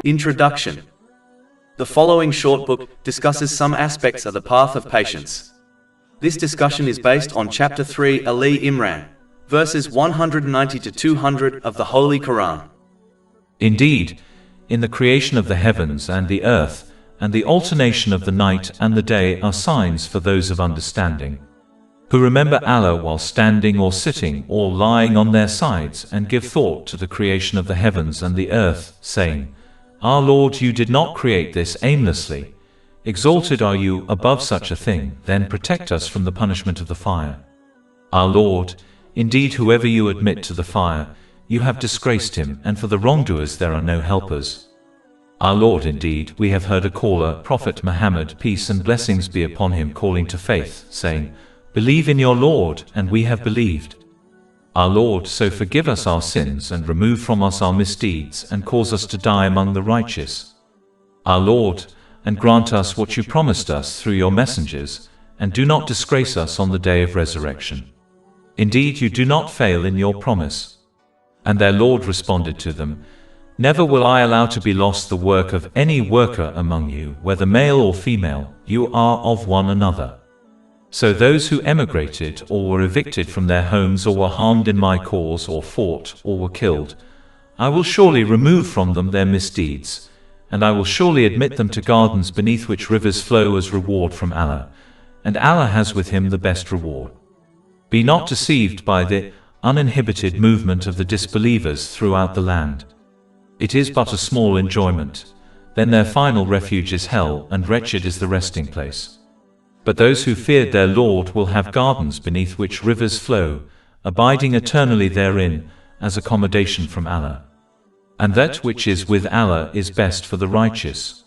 Introduction. The following short book discusses some aspects of the path of patience. This discussion is based on Chapter 3 Ali Imran, verses 190 to 200 of the Holy Quran. Indeed, in the creation of the heavens and the earth, and the alternation of the night and the day are signs for those of understanding, who remember Allah while standing or sitting or lying on their sides, and give thought to the creation of the heavens and the earth, saying, Our Lord, you did not create this aimlessly. Exalted are you above such a thing, then protect us from the punishment of the fire. Our Lord, indeed whoever you admit to the fire, you have disgraced him, and for the wrongdoers there are no helpers. Our Lord, indeed, we have heard a caller, Prophet Muhammad, peace and blessings be upon him, calling to faith, saying, Believe in your Lord, and we have believed. Our Lord, so forgive us our sins and remove from us our misdeeds, and cause us to die among the righteous. Our Lord, and grant us what you promised us through your messengers, and do not disgrace us on the day of resurrection. Indeed, you do not fail in your promise. And their Lord responded to them, Never will I allow to be lost the work of any worker among you, whether male or female, you are of one another. So those who emigrated or were evicted from their homes or were harmed in my cause or fought or were killed, I will surely remove from them their misdeeds, and I will surely admit them to gardens beneath which rivers flow as reward from Allah, and Allah has with him the best reward. Be not deceived by the uninhibited movement of the disbelievers throughout the land. It is but a small enjoyment, then their final refuge is hell, and wretched is the resting place. But those who feared their Lord will have gardens beneath which rivers flow, abiding eternally therein, as accommodation from Allah. And that which is with Allah is best for the righteous.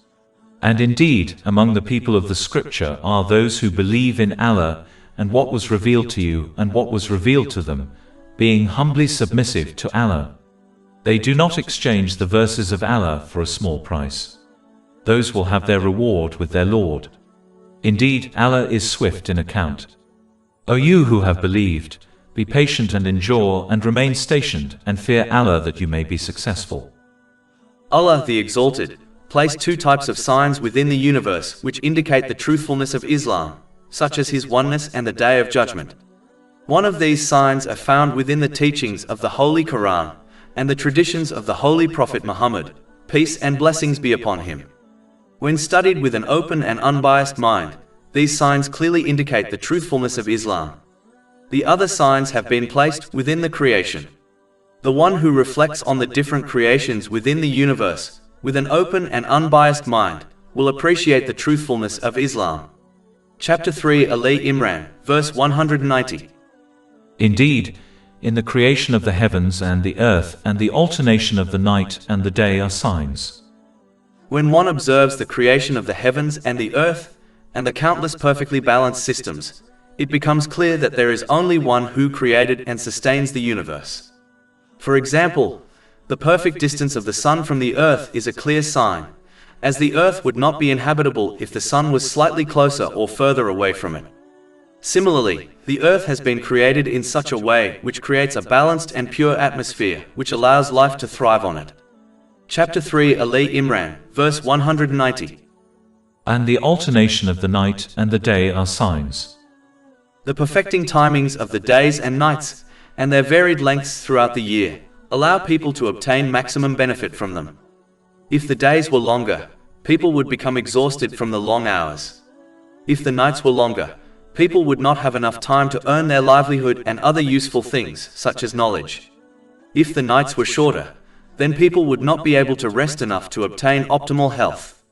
And indeed, among the people of the Scripture are those who believe in Allah, and what was revealed to you and what was revealed to them, being humbly submissive to Allah. They do not exchange the verses of Allah for a small price. Those will have their reward with their Lord. Indeed, Allah is swift in account. O you who have believed, be patient and endure and remain stationed, and fear Allah that you may be successful. Allah the Exalted placed two types of signs within the universe which indicate the truthfulness of Islam, such as His oneness and the Day of Judgment. One of these signs are found within the teachings of the Holy Quran and the traditions of the Holy Prophet Muhammad, peace and blessings be upon him. When studied with an open and unbiased mind, these signs clearly indicate the truthfulness of Islam. The other signs have been placed within the creation. The one who reflects on the different creations within the universe with an open and unbiased mind will appreciate the truthfulness of Islam. Chapter 3 Ali Imran, verse 190. Indeed, in the creation of the heavens and the earth and the alternation of the night and the day are signs. When one observes the creation of the heavens and the earth, and the countless perfectly balanced systems, it becomes clear that there is only one who created and sustains the universe. For example, the perfect distance of the sun from the earth is a clear sign, as the earth would not be inhabitable if the sun was slightly closer or further away from it. Similarly, the earth has been created in such a way which creates a balanced and pure atmosphere which allows life to thrive on it. Chapter 3 Ali Imran, verse 190. And the alternation of the night and the day are signs. The perfecting timings of the days and nights, and their varied lengths throughout the year, allow people to obtain maximum benefit from them. If the days were longer, people would become exhausted from the long hours. If the nights were longer, people would not have enough time to earn their livelihood and other useful things, such as knowledge. If the nights were shorter, then people would not be able to rest enough to obtain optimal health.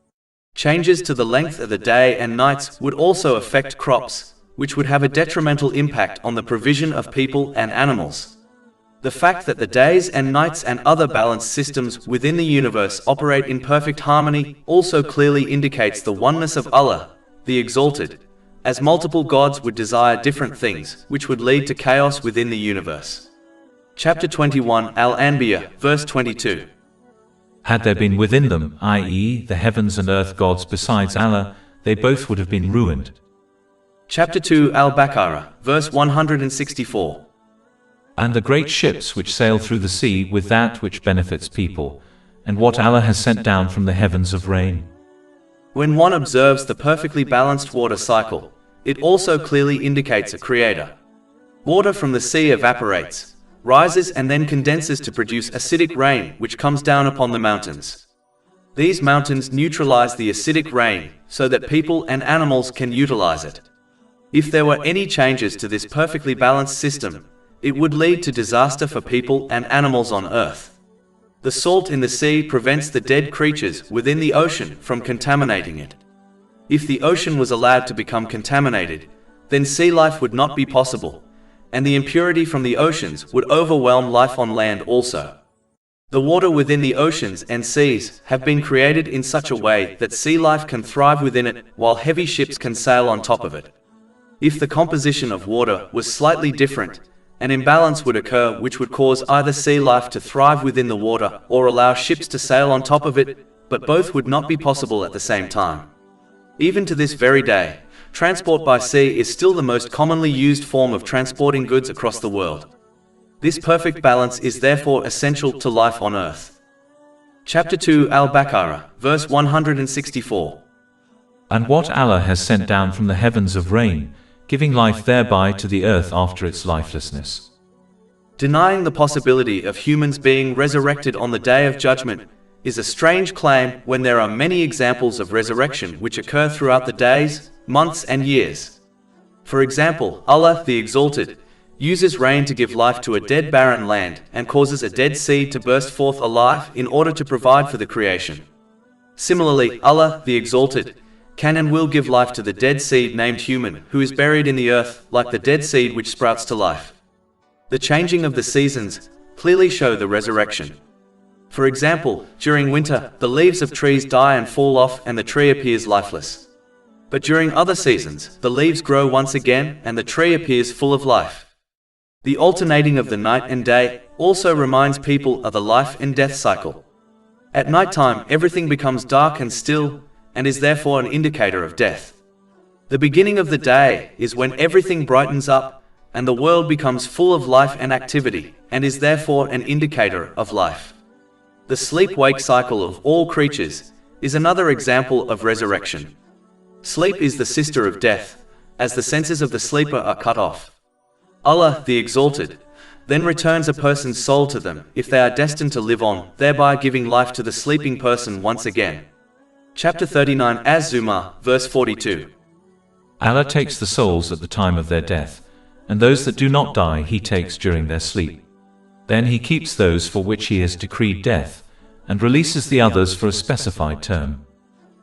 Changes to the length of the day and nights would also affect crops, which would have a detrimental impact on the provision of people and animals. The fact that the days and nights and other balanced systems within the universe operate in perfect harmony also clearly indicates the oneness of Allah, the Exalted, as multiple gods would desire different things, which would lead to chaos within the universe. Chapter 21 Al-Anbiya, verse 22. Had there been within them, i.e., the heavens and earth gods besides Allah, they both would have been ruined. Chapter 2 Al-Baqarah, verse 164. And the great ships which sail through the sea with that which benefits people, and what Allah has sent down from the heavens of rain. When one observes the perfectly balanced water cycle, it also clearly indicates a creator. Water from the sea evaporates, rises and then condenses to produce acidic rain which comes down upon the mountains. These mountains neutralize the acidic rain so that people and animals can utilize it. If there were any changes to this perfectly balanced system, it would lead to disaster for people and animals on Earth. The salt in the sea prevents the dead creatures within the ocean from contaminating it. If the ocean was allowed to become contaminated, then sea life would not be possible, and the impurity from the oceans would overwhelm life on land also. The water within the oceans and seas have been created in such a way that sea life can thrive within it, while heavy ships can sail on top of it. If the composition of water was slightly different, an imbalance would occur which would cause either sea life to thrive within the water or allow ships to sail on top of it, but both would not be possible at the same time. Even to this very day, transport by sea is still the most commonly used form of transporting goods across the world. This perfect balance is therefore essential to life on Earth. Chapter 2 Al-Baqarah, verse 164. And what Allah has sent down from the heavens of rain, giving life thereby to the earth after its lifelessness. Denying the possibility of humans being resurrected on the Day of Judgment is a strange claim when there are many examples of resurrection which occur throughout the days, months and years. For example, Allah the Exalted uses rain to give life to a dead barren land and causes a dead seed to burst forth alive in order to provide for the creation. Similarly, Allah the Exalted can and will give life to the dead seed named human who is buried in the earth, like the dead seed which sprouts to life. The changing of the seasons clearly show the resurrection. For example, during winter, the leaves of trees die and fall off and the tree appears lifeless. But during other seasons, the leaves grow once again and the tree appears full of life. The alternating of the night and day also reminds people of the life and death cycle. At night time, everything becomes dark and still, and is therefore an indicator of death. The beginning of the day is when everything brightens up, and the world becomes full of life and activity, and is therefore an indicator of life. The sleep-wake cycle of all creatures is another example of resurrection. Sleep is the sister of death, as the senses of the sleeper are cut off. Allah the Exalted then returns a person's soul to them if they are destined to live on, thereby giving life to the sleeping person once again. Chapter 39 Az-Zumar, verse 42. Allah takes the souls at the time of their death, and those that do not die He takes during their sleep. Then He keeps those for which He has decreed death, and releases the others for a specified term.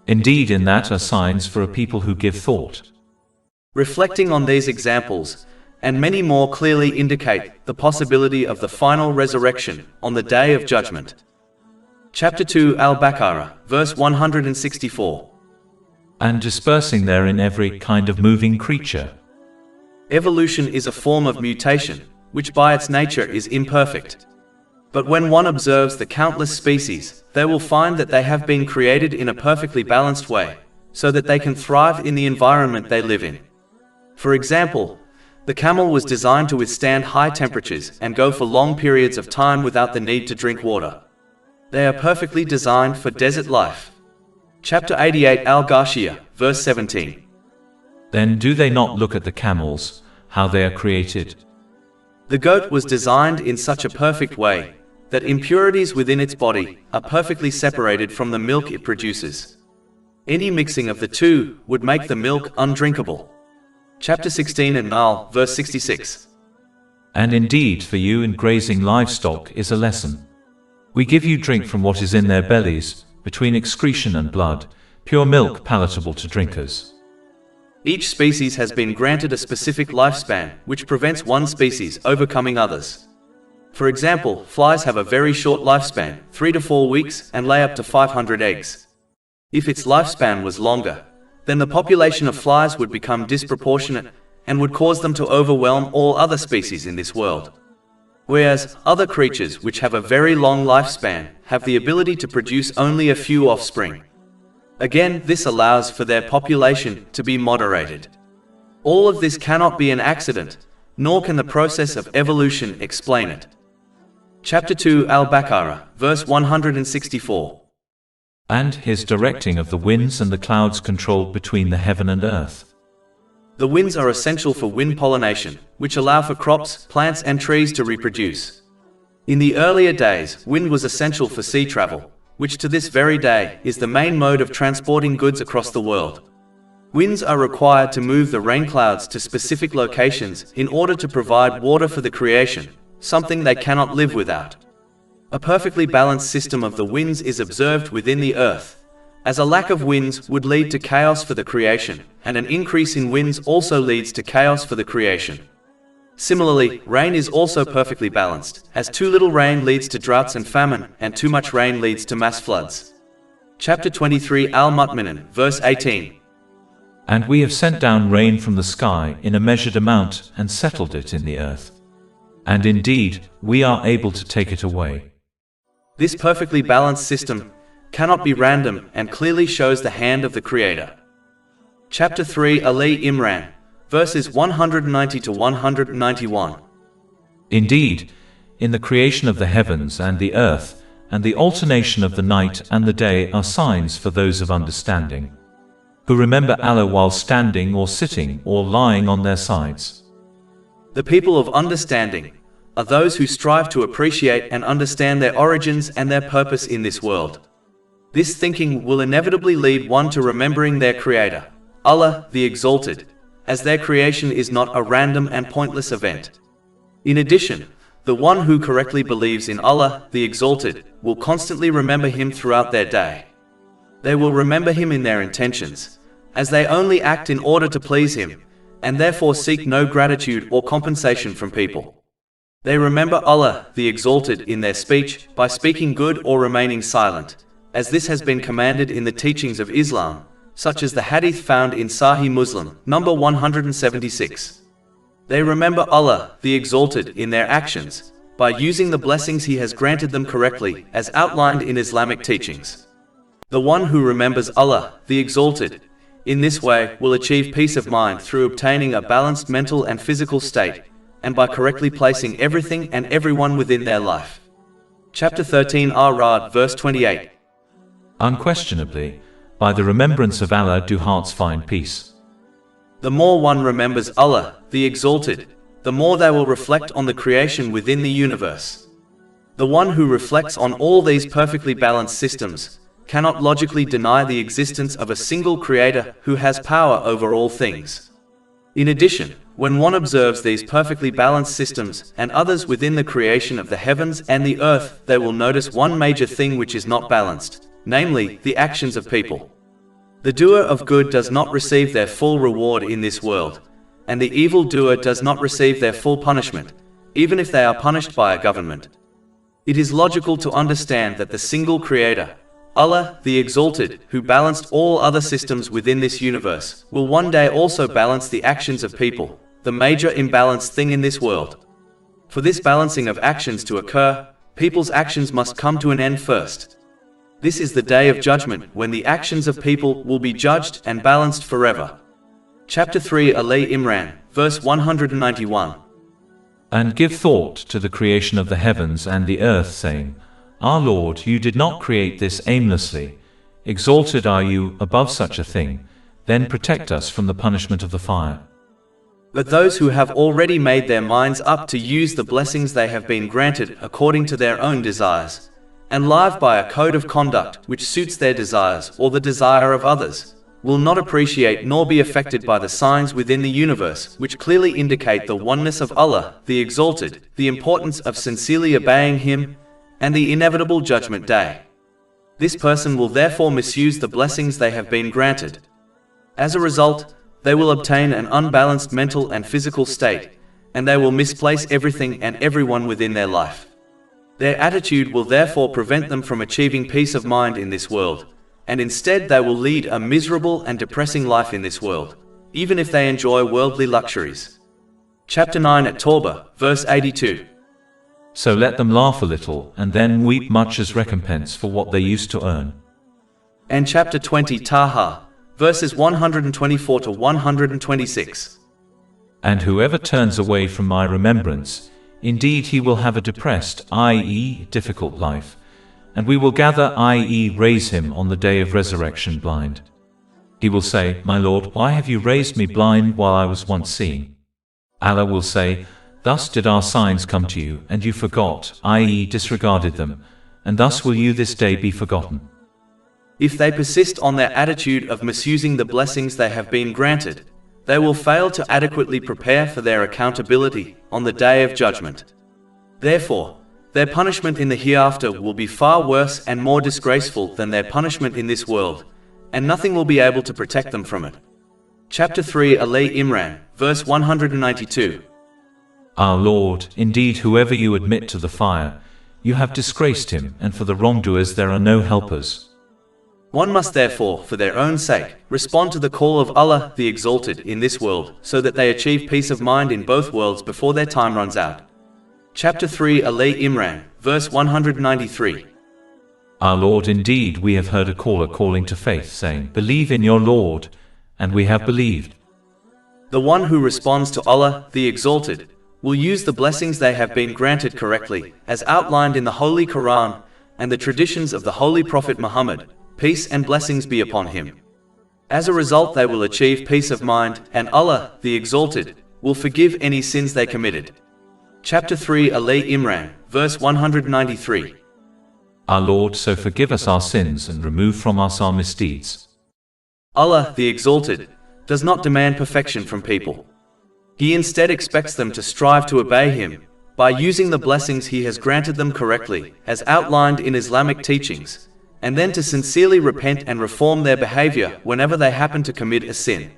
Indeed, in that are signs for a people who give thought. Reflecting on these examples, and many more clearly indicate the possibility of the final resurrection on the Day of Judgment. Chapter 2 Al-Baqarah, verse 164. And dispersing therein every kind of moving creature. Evolution is a form of mutation, which by its nature is imperfect. But when one observes the countless species, they will find that they have been created in a perfectly balanced way, so that they can thrive in the environment they live in. For example, the camel was designed to withstand high temperatures and go for long periods of time without the need to drink water. They are perfectly designed for desert life. Chapter 88 Al-Ghashiyah, verse 17. Then do they not look at the camels, how they are created? The goat was designed in such a perfect way that impurities within its body are perfectly separated from the milk it produces. Any mixing of the two would make the milk undrinkable. Chapter 16 An-Nahl, verse 66. And indeed for you in grazing livestock is a lesson. We give you drink from what is in their bellies, between excretion and blood, pure milk palatable to drinkers. Each species has been granted a specific lifespan, which prevents one species overcoming others. For example, flies have a very short lifespan, 3 to 4 weeks, and lay up to 500 eggs. If its lifespan was longer, then the population of flies would become disproportionate and would cause them to overwhelm all other species in this world. Whereas other creatures which have a very long lifespan have the ability to produce only a few offspring. Again, this allows for their population to be moderated. All of this cannot be an accident, nor can the process of evolution explain it. Chapter 2 Al-Baqarah, verse 164. And his directing of the winds and the clouds controlled between the heaven and earth. The winds are essential for wind pollination, which allow for crops, plants and trees to reproduce. In the earlier days, wind was essential for sea travel, which to this very day is the main mode of transporting goods across the world. Winds are required to move the rain clouds to specific locations in order to provide water for the creation, something they cannot live without. A perfectly balanced system of the winds is observed within the earth, as a lack of winds would lead to chaos for the creation, and an increase in winds also leads to chaos for the creation. Similarly, rain is also perfectly balanced, as too little rain leads to droughts and famine, and too much rain leads to mass floods. Chapter 23 Al-Mu'minun, verse 18. And we have sent down rain from the sky in a measured amount and settled it in the earth. And indeed, we are able to take it away. This perfectly balanced system cannot be random and clearly shows the hand of the Creator. Chapter 3 Ali Imran, verses 190 to 191. Indeed, in the creation of the heavens and the earth, and the alternation of the night and the day are signs for those of understanding, who remember Allah while standing or sitting or lying on their sides. The people of understanding are those who strive to appreciate and understand their origins and their purpose in this world. This thinking will inevitably lead one to remembering their Creator, Allah the Exalted, as their creation is not a random and pointless event. In addition, the one who correctly believes in Allah the Exalted will constantly remember Him throughout their day. They will remember Him in their intentions, as they only act in order to please Him, and therefore seek no gratitude or compensation from people. They remember Allah the Exalted in their speech by speaking good or remaining silent, as this has been commanded in the teachings of Islam, such as the hadith found in Sahih Muslim, number 176. They remember Allah the Exalted in their actions, by using the blessings He has granted them correctly, as outlined in Islamic teachings. The one who remembers Allah the Exalted in this way will achieve peace of mind through obtaining a balanced mental and physical state, and by correctly placing everything and everyone within their life. Chapter 13 Ar-Ra'd, verse 28. Unquestionably, by the remembrance of Allah do hearts find peace. The more one remembers Allah the Exalted, the more they will reflect on the creation within the universe. The one who reflects on all these perfectly balanced systems cannot logically deny the existence of a single Creator who has power over all things. In addition, when one observes these perfectly balanced systems and others within the creation of the heavens and the earth, they will notice one major thing which is not balanced, namely, the actions of people. The doer of good does not receive their full reward in this world, and the evil doer does not receive their full punishment, even if they are punished by a government. It is logical to understand that the single Creator, Allah the Exalted, who balanced all other systems within this universe, will one day also balance the actions of people, the major imbalanced thing in this world. For this balancing of actions to occur, people's actions must come to an end first. This is the day of judgment, when the actions of people will be judged and balanced forever. Chapter 3 Ali Imran, verse 191. And give thought to the creation of the heavens and the earth, saying, Our Lord, you did not create this aimlessly. Exalted are you above such a thing. Then protect us from the punishment of the fire. But those who have already made their minds up to use the blessings they have been granted according to their own desires, and live by a code of conduct which suits their desires or the desire of others, will not appreciate nor be affected by the signs within the universe which clearly indicate the oneness of Allah the Exalted, the importance of sincerely obeying Him, and the inevitable judgment day. This person will therefore misuse the blessings they have been granted. As a result, they will obtain an unbalanced mental and physical state, and they will misplace everything and everyone within their life. Their attitude will therefore prevent them from achieving peace of mind in this world, and instead they will lead a miserable and depressing life in this world, even if they enjoy worldly luxuries. Chapter 9 at Tawbah, verse 82. So let them laugh a little, and then weep much as recompense for what they used to earn. And chapter 20 Taha, verses 124 to 126. And whoever turns away from my remembrance, Indeed, he will have a depressed, i.e., difficult life, and we will gather, i.e., raise him on the day of resurrection blind. He will say, My Lord, why have you raised me blind while I was once seeing? Allah will say, Thus did our signs come to you, and you forgot, i.e., disregarded them, and thus will you this day be forgotten. If they persist on their attitude of misusing the blessings they have been granted, they will fail to adequately prepare for their accountability on the day of judgment. Therefore, their punishment in the hereafter will be far worse and more disgraceful than their punishment in this world, and nothing will be able to protect them from it. Chapter 3 Ali Imran, verse 192. Our Lord, indeed whoever you admit to the fire, you have disgraced him, and for the wrongdoers there are no helpers. One must therefore, for their own sake, respond to the call of Allah the Exalted in this world, so that they achieve peace of mind in both worlds before their time runs out. Chapter 3 Ali Imran, verse 193. Our Lord, indeed we have heard a caller calling to faith, saying, Believe in your Lord, and we have believed. The one who responds to Allah the Exalted will use the blessings they have been granted correctly, as outlined in the Holy Quran and the traditions of the Holy Prophet Muhammad, peace and blessings be upon him. As a result, they will achieve peace of mind, and Allah the Exalted will forgive any sins they committed. Chapter 3 Ali Imran, verse 193. Our Lord, so forgive us our sins and remove from us our misdeeds. Allah the Exalted does not demand perfection from people. He instead expects them to strive to obey Him by using the blessings He has granted them correctly, as outlined in Islamic teachings, and then to sincerely repent and reform their behavior whenever they happen to commit a sin.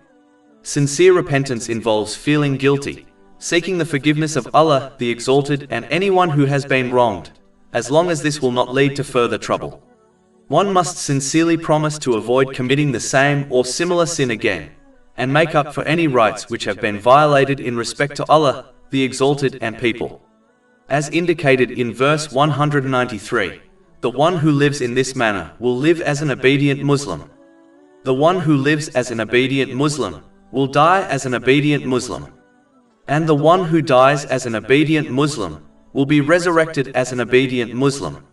Sincere repentance involves feeling guilty, seeking the forgiveness of Allah the Exalted and anyone who has been wronged, as long as this will not lead to further trouble. One must sincerely promise to avoid committing the same or similar sin again, and make up for any rights which have been violated in respect to Allah the Exalted and people. As indicated in verse 193, the one who lives in this manner will live as an obedient Muslim. The one who lives as an obedient Muslim will die as an obedient Muslim. And the one who dies as an obedient Muslim will be resurrected as an obedient Muslim.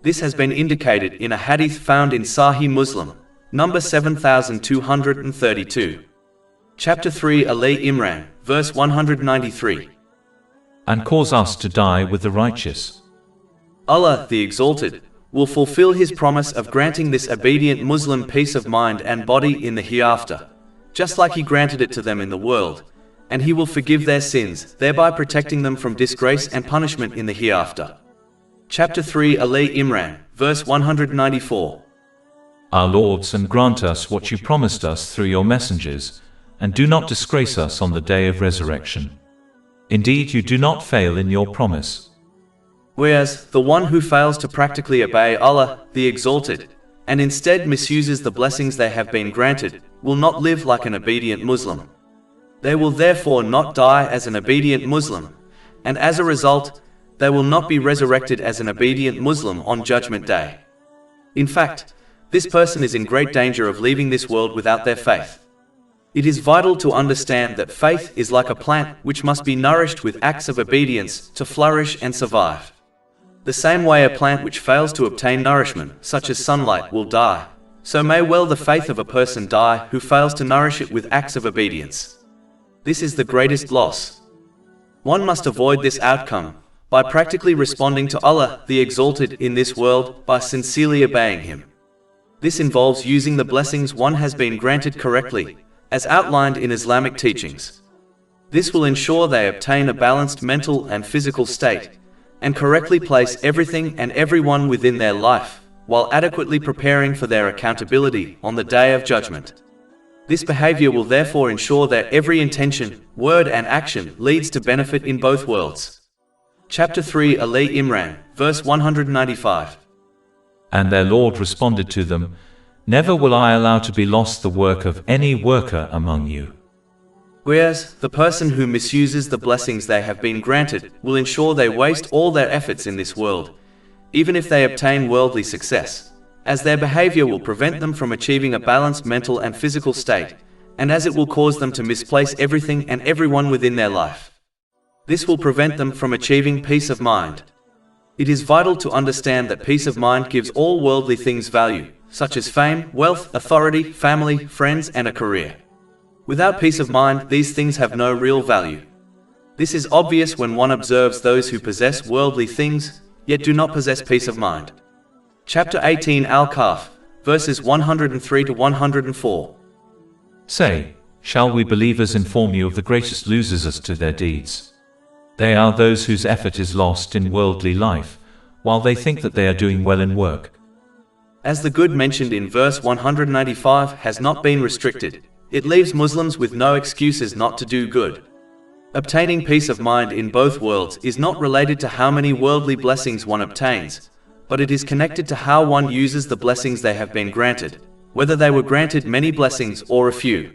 This has been indicated in a hadith found in Sahih Muslim, number 7232. Chapter 3 Ali Imran, verse 193. And cause us to die with the righteous. Allah the Exalted will fulfill His promise of granting this obedient Muslim peace of mind and body in the hereafter, just like He granted it to them in the world, and He will forgive their sins, thereby protecting them from disgrace and punishment in the hereafter. Chapter 3 Ali Imran, verse 194. Our Lords, and grant us what you promised us through your messengers, and do not disgrace us on the day of resurrection. Indeed, you do not fail in your promise. Whereas, the one who fails to practically obey Allah the Exalted, and instead misuses the blessings they have been granted, will not live like an obedient Muslim. They will therefore not die as an obedient Muslim, and as a result, they will not be resurrected as an obedient Muslim on Judgment Day. In fact, this person is in great danger of leaving this world without their faith. It is vital to understand that faith is like a plant which must be nourished with acts of obedience to flourish and survive. The same way a plant which fails to obtain nourishment, such as sunlight, will die, so may well the faith of a person die who fails to nourish it with acts of obedience. This is the greatest loss. One must avoid this outcome by practically responding to Allah the Exalted in this world by sincerely obeying Him. This involves using the blessings one has been granted correctly, as outlined in Islamic teachings. This will ensure they obtain a balanced mental and physical state, and correctly place everything and everyone within their life, while adequately preparing for their accountability on the Day of Judgment. This behavior will therefore ensure that every intention, word and action leads to benefit in both worlds. Chapter 3 Ali Imran, verse 195. And their Lord responded to them, Never will I allow to be lost the work of any worker among you. Whereas, the person who misuses the blessings they have been granted will ensure they waste all their efforts in this world, even if they obtain worldly success, as their behavior will prevent them from achieving a balanced mental and physical state, and as it will cause them to misplace everything and everyone within their life. This will prevent them from achieving peace of mind. It is vital to understand that peace of mind gives all worldly things value, such as fame, wealth, authority, family, friends, and a career. Without peace of mind, these things have no real value. This is obvious when one observes those who possess worldly things, yet do not possess peace of mind. Chapter 18 Al-Kahf, verses 103 to 104. Say, shall we believers inform you of the greatest losers as to their deeds? They are those whose effort is lost in worldly life, while they think that they are doing well in work. As the good mentioned in verse 195 has not been restricted, it leaves Muslims with no excuses not to do good. Obtaining peace of mind in both worlds is not related to how many worldly blessings one obtains, but it is connected to how one uses the blessings they have been granted, whether they were granted many blessings or a few.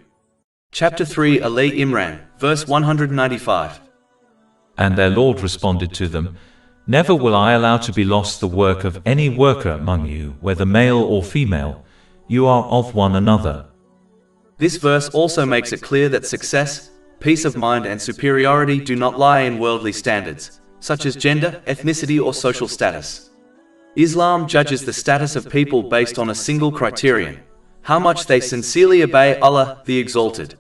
Chapter 3 Ali Imran, verse 195. And their Lord responded to them, Never will I allow to be lost the work of any worker among you, whether male or female. You are of one another. This verse also makes it clear that success, peace of mind and superiority do not lie in worldly standards, such as gender, ethnicity or social status. Islam judges the status of people based on a single criterion: how much they sincerely obey Allah, the Exalted.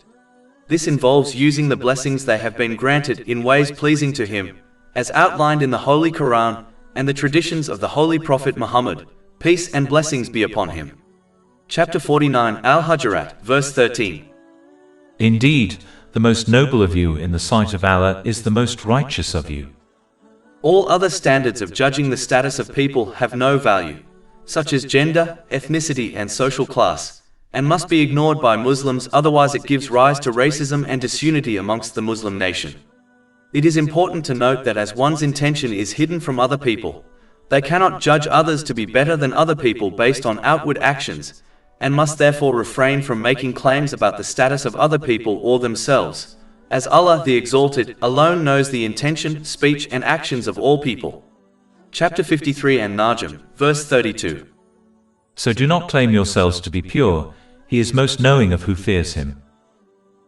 This involves using the blessings they have been granted in ways pleasing to Him, as outlined in the Holy Quran and the traditions of the Holy Prophet Muhammad, peace and blessings be upon him. Chapter 49 Al-Hujurat, verse 13. Indeed, the most noble of you in the sight of Allah is the most righteous of you. All other standards of judging the status of people have no value, such as gender, ethnicity and social class, and must be ignored by Muslims, otherwise it gives rise to racism and disunity amongst the Muslim nation. It is important to note that as one's intention is hidden from other people, they cannot judge others to be better than other people based on outward actions, and must therefore refrain from making claims about the status of other people or themselves, as Allah the Exalted alone knows the intention, speech and actions of all people. Chapter 53 An-Najm, verse 32. So do not claim yourselves to be pure, He is most knowing of who fears Him.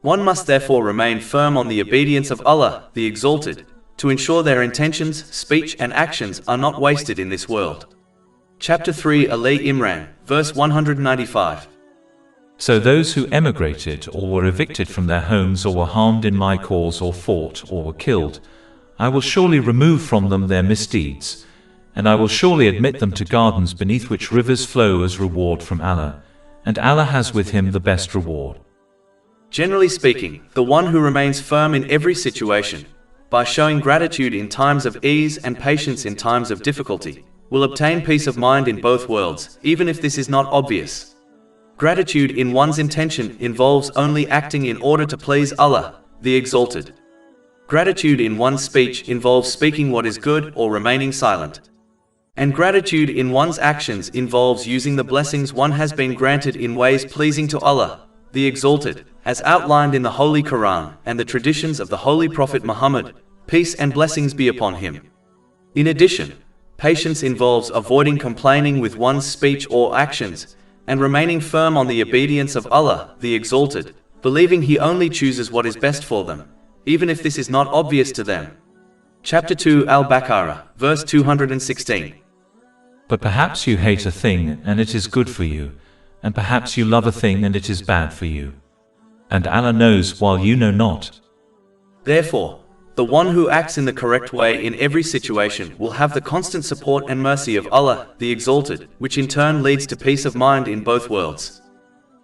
One must therefore remain firm on the obedience of Allah, the Exalted, to ensure their intentions, speech and actions are not wasted in this world. Chapter 3 Ali Imran, verse 195. So those who emigrated or were evicted from their homes or were harmed in my cause or fought or were killed, I will surely remove from them their misdeeds, and I will surely admit them to gardens beneath which rivers flow as reward from Allah, and Allah has with Him the best reward. Generally speaking, the one who remains firm in every situation, by showing gratitude in times of ease and patience in times of difficulty, will obtain peace of mind in both worlds, even if this is not obvious. Gratitude in one's intention involves only acting in order to please Allah, the Exalted. Gratitude in one's speech involves speaking what is good or remaining silent. And gratitude in one's actions involves using the blessings one has been granted in ways pleasing to Allah, the Exalted, as outlined in the Holy Quran and the traditions of the Holy Prophet Muhammad, peace and blessings be upon him. In addition, patience involves avoiding complaining with one's speech or actions, and remaining firm on the obedience of Allah, the Exalted, believing He only chooses what is best for them, even if this is not obvious to them. Chapter 2 Al-Baqarah, verse 216. But perhaps you hate a thing and it is good for you, and perhaps you love a thing and it is bad for you. And Allah knows while you know not. Therefore, the one who acts in the correct way in every situation will have the constant support and mercy of Allah, the Exalted, which in turn leads to peace of mind in both worlds.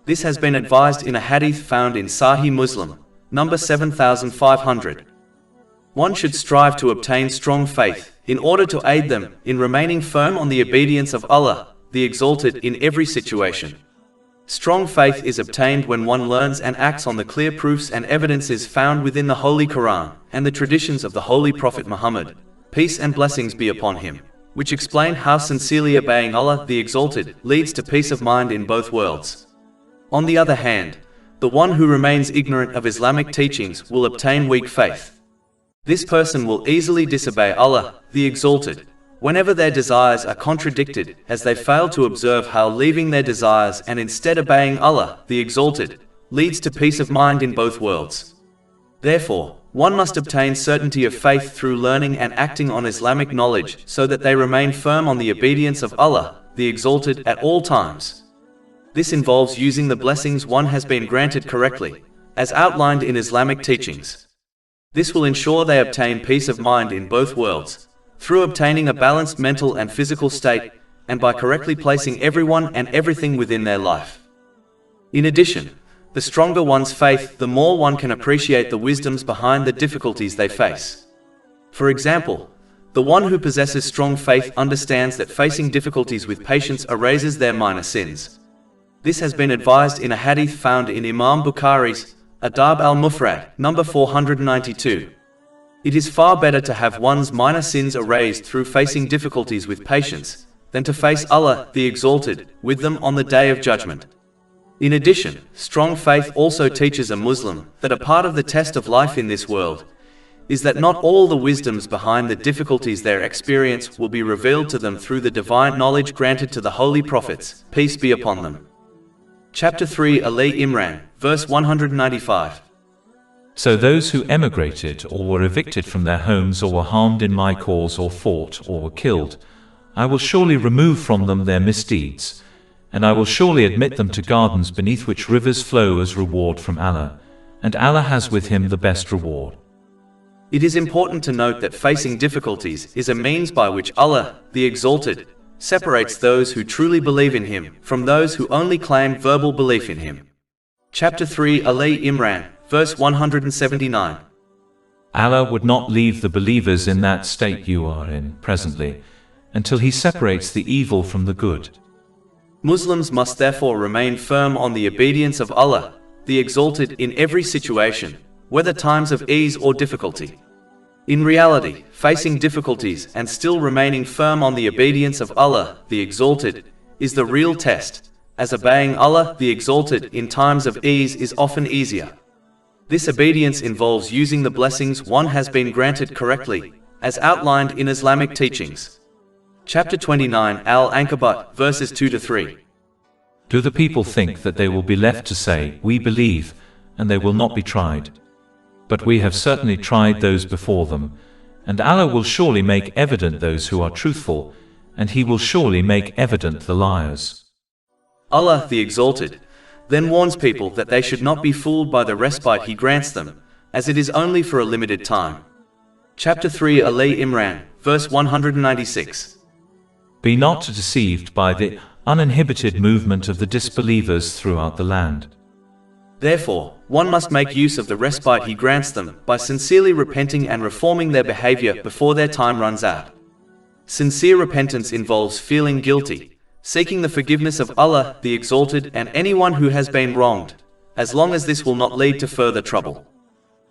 This has been advised in a hadith found in Sahih Muslim, number 7500. One should strive to obtain strong faith, in order to aid them in remaining firm on the obedience of Allah, the Exalted, in every situation. Strong faith is obtained when one learns and acts on the clear proofs and evidences found within the Holy Quran and the traditions of the Holy Prophet Muhammad, peace and blessings be upon him, which explain how sincerely obeying Allah the Exalted leads to peace of mind in both worlds. On the other hand, the one who remains ignorant of Islamic teachings will obtain weak faith. This person will easily disobey Allah, the Exalted, whenever their desires are contradicted, as they fail to observe how leaving their desires and instead obeying Allah, the Exalted, leads to peace of mind in both worlds. Therefore, One must obtain certainty of faith through learning and acting on Islamic knowledge so that they remain firm on the obedience of Allah, the Exalted, at all times. This involves using the blessings one has been granted correctly, as outlined in Islamic teachings. This will ensure they obtain peace of mind in both worlds, through obtaining a balanced mental and physical state, and by correctly placing everyone and everything within their life. In addition, the stronger one's faith, the more one can appreciate the wisdoms behind the difficulties they face. For example, the one who possesses strong faith understands that facing difficulties with patience erases their minor sins. This has been advised in a hadith found in Imam Bukhari's Adab al-Mufrad, number 492. It is far better to have one's minor sins erased through facing difficulties with patience, than to face Allah, the Exalted, with them on the Day of Judgment. In addition, strong faith also teaches a Muslim that a part of the test of life in this world is that not all the wisdoms behind the difficulties they experience will be revealed to them through the divine knowledge granted to the holy prophets, peace be upon them. Chapter 3, Ali Imran, verse 195. So those who emigrated or were evicted from their homes or were harmed in my cause or fought or were killed, I will surely remove from them their misdeeds, and I will surely admit them to gardens beneath which rivers flow as reward from Allah, and Allah has with him the best reward. It is important to note that facing difficulties is a means by which Allah, the Exalted, separates those who truly believe in Him from those who only claim verbal belief in Him. Chapter 3, Ali Imran, verse 179. Allah would not leave the believers in that state you are in presently, until He separates the evil from the good. Muslims must therefore remain firm on the obedience of Allah, the Exalted, in every situation, whether times of ease or difficulty. In reality, facing difficulties and still remaining firm on the obedience of Allah, the Exalted, is the real test, as obeying Allah, the Exalted, in times of ease is often easier. This obedience involves using the blessings one has been granted correctly, as outlined in Islamic teachings. Chapter 29, Al-Ankabut, verses 2-3. Do the people think that they will be left to say, "We believe," and they will not be tried? But we have certainly tried those before them, and Allah will surely make evident those who are truthful, and He will surely make evident the liars. Allah, the Exalted, then warns people that they should not be fooled by the respite He grants them, as it is only for a limited time. Chapter 3, Ali Imran, verse 196. Be not deceived by the uninhibited movement of the disbelievers throughout the land. Therefore, one must make use of the respite He grants them by sincerely repenting and reforming their behavior before their time runs out. Sincere repentance involves feeling guilty, seeking the forgiveness of Allah, the Exalted, and anyone who has been wronged, as long as this will not lead to further trouble.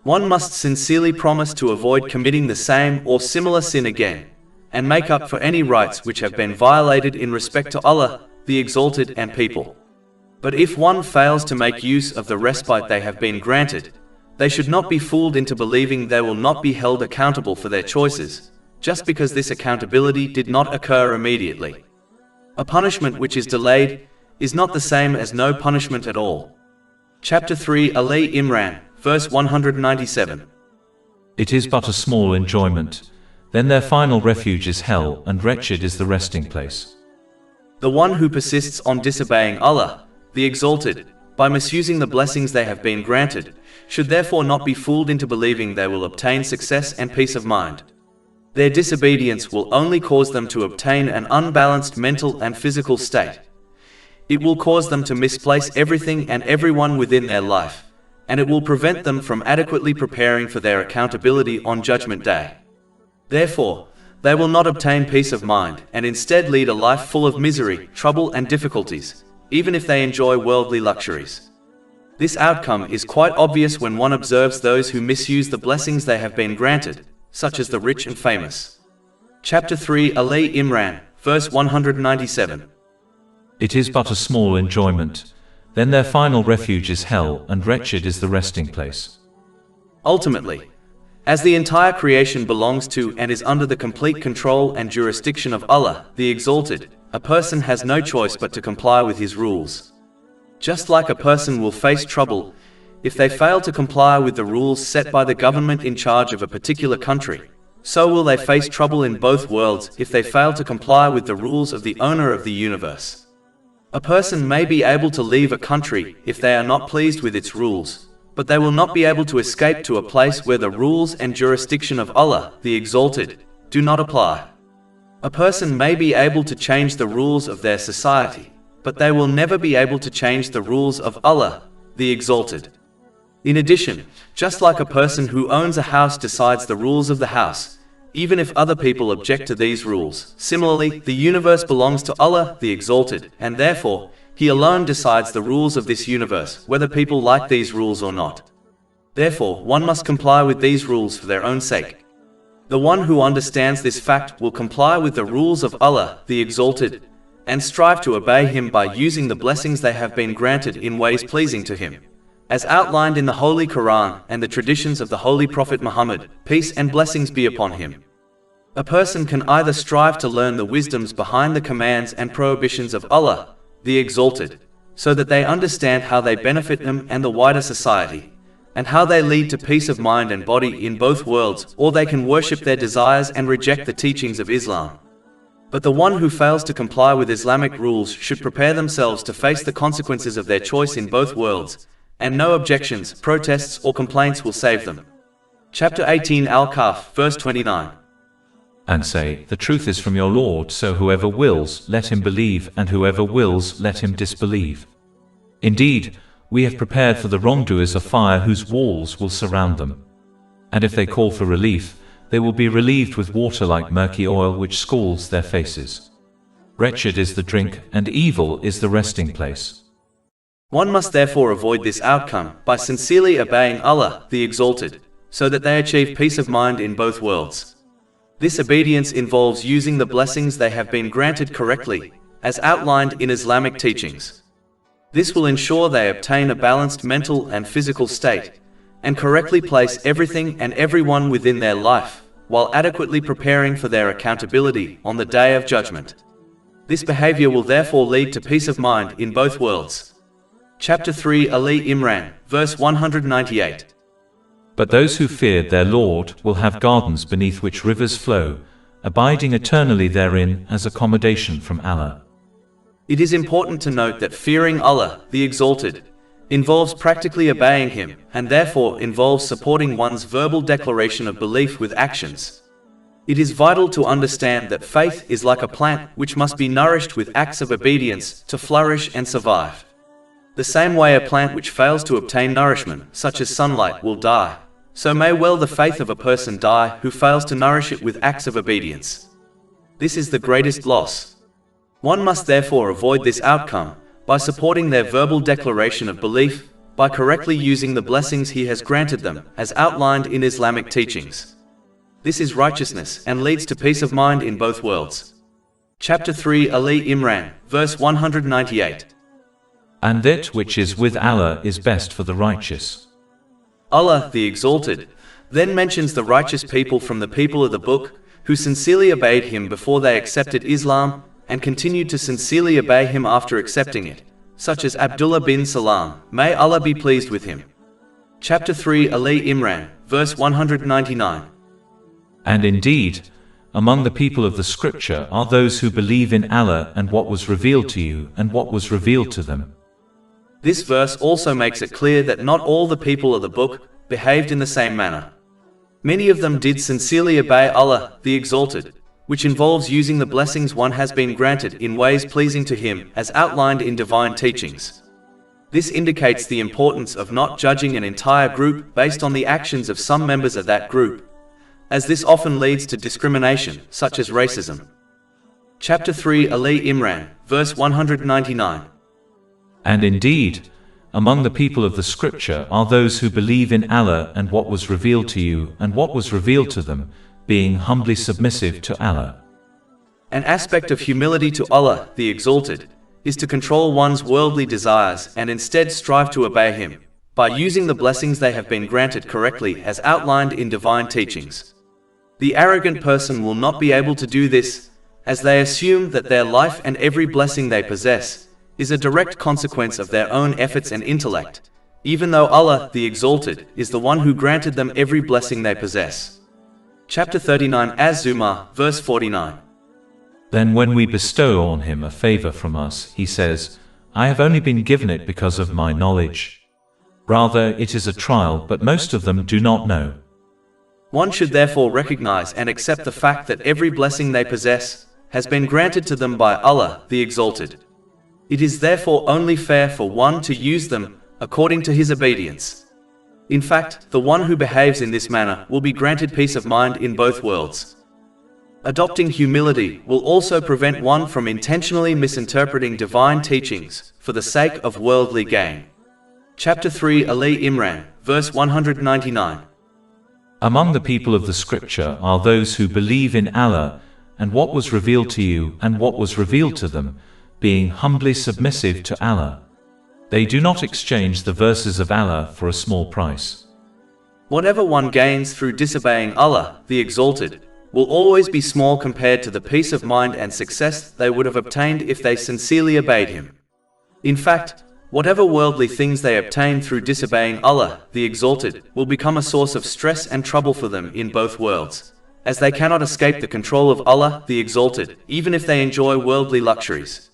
One must sincerely promise to avoid committing the same or similar sin again, and make up for any rights which have been violated in respect to Allah, the Exalted, and people. But if one fails to make use of the respite they have been granted, they should not be fooled into believing they will not be held accountable for their choices, just because this accountability did not occur immediately. A punishment which is delayed is not the same as no punishment at all. Chapter 3, Ali Imran, verse 197. It is but a small enjoyment, then their final refuge is hell, and wretched is the resting place. The one who persists on disobeying Allah, the Exalted, by misusing the blessings they have been granted, should therefore not be fooled into believing they will obtain success and peace of mind. Their disobedience will only cause them to obtain an unbalanced mental and physical state. It will cause them to misplace everything and everyone within their life, and it will prevent them from adequately preparing for their accountability on Judgment Day. Therefore, they will not obtain peace of mind and instead lead a life full of misery, trouble, and difficulties, even if they enjoy worldly luxuries. This outcome is quite obvious when one observes those who misuse the blessings they have been granted, such as the rich and famous. Chapter 3, Ali Imran, verse 197. It is but a small enjoyment, then their final refuge is hell, and wretched is the resting place. Ultimately, as the entire creation belongs to and is under the complete control and jurisdiction of Allah, the Exalted, a person has no choice but to comply with His rules. Just like a person will face trouble if they fail to comply with the rules set by the government in charge of a particular country, so will they face trouble in both worlds if they fail to comply with the rules of the owner of the universe. A person may be able to leave a country if they are not pleased with its rules, but they will not be able to escape to a place where the rules and jurisdiction of Allah, the Exalted, do not apply. A person may be able to change the rules of their society, but they will never be able to change the rules of Allah, the Exalted. In addition, just like a person who owns a house decides the rules of the house, even if other people object to these rules, similarly, the universe belongs to Allah, the Exalted, and therefore, He alone decides the rules of this universe, whether people like these rules or not. Therefore, one must comply with these rules for their own sake. The one who understands this fact will comply with the rules of Allah, the Exalted, and strive to obey Him by using the blessings they have been granted in ways pleasing to Him, as outlined in the Holy Quran and the traditions of the Holy Prophet Muhammad, peace and blessings be upon him. A person can either strive to learn the wisdoms behind the commands and prohibitions of Allah, the Exalted, so that they understand how they benefit them and the wider society, and how they lead to peace of mind and body in both worlds, or they can worship their desires and reject the teachings of Islam. But the one who fails to comply with Islamic rules should prepare themselves to face the consequences of their choice in both worlds, and no objections, protests or complaints will save them. Chapter 18 Al-Kahf, verse 29. And say, the truth is from your Lord, so whoever wills, let him believe, and whoever wills, let him disbelieve. Indeed, we have prepared for the wrongdoers a fire whose walls will surround them. And if they call for relief, they will be relieved with water like murky oil which scalds their faces. Wretched is the drink, and evil is the resting place. One must therefore avoid this outcome by sincerely obeying Allah, the Exalted, so that they achieve peace of mind in both worlds. This obedience involves using the blessings they have been granted correctly, as outlined in Islamic teachings. This will ensure they obtain a balanced mental and physical state, and correctly place everything and everyone within their life, while adequately preparing for their accountability on the Day of Judgment. This behavior will therefore lead to peace of mind in both worlds. Chapter 3 Ali Imran, verse 198. But those who feared their Lord will have gardens beneath which rivers flow, abiding eternally therein as accommodation from Allah. It is important to note that fearing Allah, the Exalted, involves practically obeying Him, and therefore involves supporting one's verbal declaration of belief with actions. It is vital to understand that faith is like a plant which must be nourished with acts of obedience to flourish and survive. The same way a plant which fails to obtain nourishment, such as sunlight, will die, so may well the faith of a person die who fails to nourish it with acts of obedience. This is the greatest loss. One must therefore avoid this outcome by supporting their verbal declaration of belief, by correctly using the blessings He has granted them, as outlined in Islamic teachings. This is righteousness and leads to peace of mind in both worlds. Chapter 3 Ali Imran, verse 198. And that which is with Allah is best for the righteous. Allah, the Exalted, then mentions the righteous people from the people of the book, who sincerely obeyed Him before they accepted Islam, and continued to sincerely obey Him after accepting it, such as Abdullah bin Salam, may Allah be pleased with him. Chapter 3 Ali Imran, verse 199. And indeed, among the people of the scripture are those who believe in Allah and what was revealed to you and what was revealed to them. This verse also makes it clear that not all the people of the book behaved in the same manner. Many of them did sincerely obey Allah, the Exalted, which involves using the blessings one has been granted in ways pleasing to Him, as outlined in divine teachings. This indicates the importance of not judging an entire group based on the actions of some members of that group, as this often leads to discrimination, such as racism. Chapter 3 Ali Imran, verse 199. And indeed, among the people of the scripture are those who believe in Allah and what was revealed to you and what was revealed to them, being humbly submissive to Allah. An aspect of humility to Allah, the Exalted, is to control one's worldly desires and instead strive to obey Him, by using the blessings they have been granted correctly as outlined in divine teachings. The arrogant person will not be able to do this, as they assume that their life and every blessing they possess is a direct consequence of their own efforts and intellect, even though Allah, the Exalted, is the one who granted them every blessing they possess. Chapter 39 Az-Zumar, verse 49. Then when we bestow on him a favor from us, he says, I have only been given it because of my knowledge. Rather, it is a trial, but most of them do not know. One should therefore recognize and accept the fact that every blessing they possess has been granted to them by Allah, the Exalted. It is therefore only fair for one to use them according to his obedience. In fact, the one who behaves in this manner will be granted peace of mind in both worlds. Adopting humility will also prevent one from intentionally misinterpreting divine teachings for the sake of worldly gain. Chapter 3 Ali Imran, verse 199. Among the people of the scripture are those who believe in Allah and what was revealed to you and what was revealed to them, being humbly submissive to Allah. They do not exchange the verses of Allah for a small price. Whatever one gains through disobeying Allah, the Exalted, will always be small compared to the peace of mind and success they would have obtained if they sincerely obeyed Him. In fact, whatever worldly things they obtain through disobeying Allah, the Exalted, will become a source of stress and trouble for them in both worlds, as they cannot escape the control of Allah, the Exalted, even if they enjoy worldly luxuries.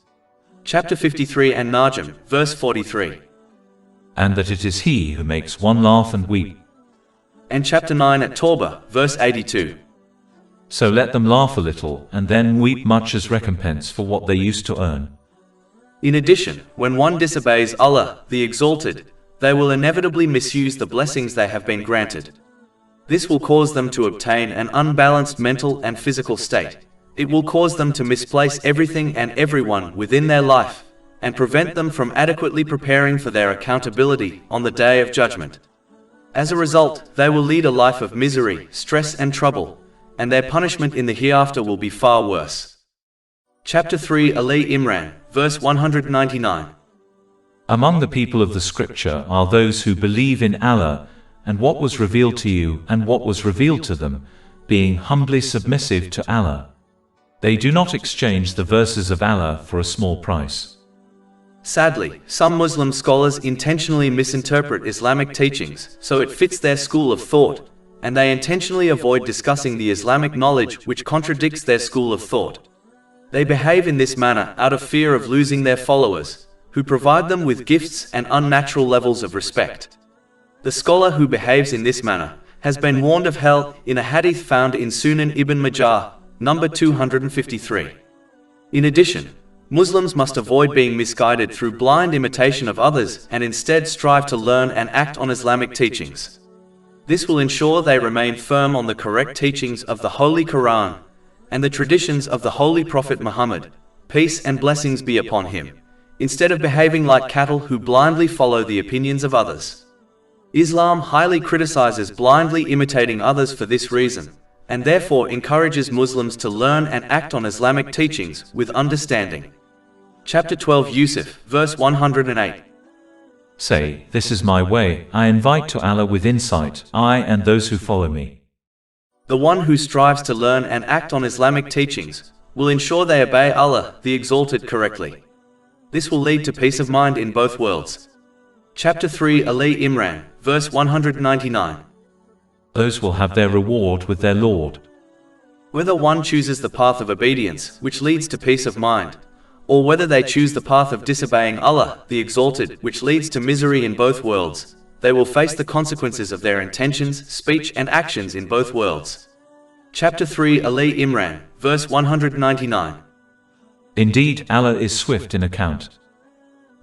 Chapter 53 An-Najm, verse 43. And that it is He who makes one laugh and weep. And chapter 9 At-Tawbah, verse 82. So let them laugh a little, and then weep much as recompense for what they used to earn. In addition, when one disobeys Allah, the Exalted, they will inevitably misuse the blessings they have been granted. This will cause them to obtain an unbalanced mental and physical state. It will cause them to misplace everything and everyone within their life, and prevent them from adequately preparing for their accountability on the Day of Judgment. As a result, they will lead a life of misery, stress and trouble, and their punishment in the hereafter will be far worse. Chapter 3 Ali Imran, verse 199. Among the people of the scripture are those who believe in Allah and what was revealed to you and what was revealed to them, being humbly submissive to Allah. They do not exchange the verses of Allah for a small price. Sadly, some Muslim scholars intentionally misinterpret Islamic teachings so it fits their school of thought, and they intentionally avoid discussing the Islamic knowledge which contradicts their school of thought. They behave in this manner out of fear of losing their followers, who provide them with gifts and unnatural levels of respect. The scholar who behaves in this manner has been warned of hell in a hadith found in Sunan Ibn Majah, number 253. In addition, Muslims must avoid being misguided through blind imitation of others and instead strive to learn and act on Islamic teachings. This will ensure they remain firm on the correct teachings of the Holy Quran and the traditions of the Holy Prophet Muhammad, peace and blessings be upon him, instead of behaving like cattle who blindly follow the opinions of others. Islam highly criticizes blindly imitating others for this reason, and therefore encourages Muslims to learn and act on Islamic teachings with understanding. Chapter 12 Yusuf, verse 108. Say, this is my way, I invite to Allah with insight, I and those who follow me. The one who strives to learn and act on Islamic teachings will ensure they obey Allah, the Exalted, correctly. This will lead to peace of mind in both worlds. Chapter 3 Ali Imran, verse 199. Those will have their reward with their Lord. Whether one chooses the path of obedience, which leads to peace of mind, or whether they choose the path of disobeying Allah, the Exalted, which leads to misery in both worlds, they will face the consequences of their intentions, speech and actions in both worlds. Chapter 3 Ali Imran, verse 199. Indeed, Allah is swift in account.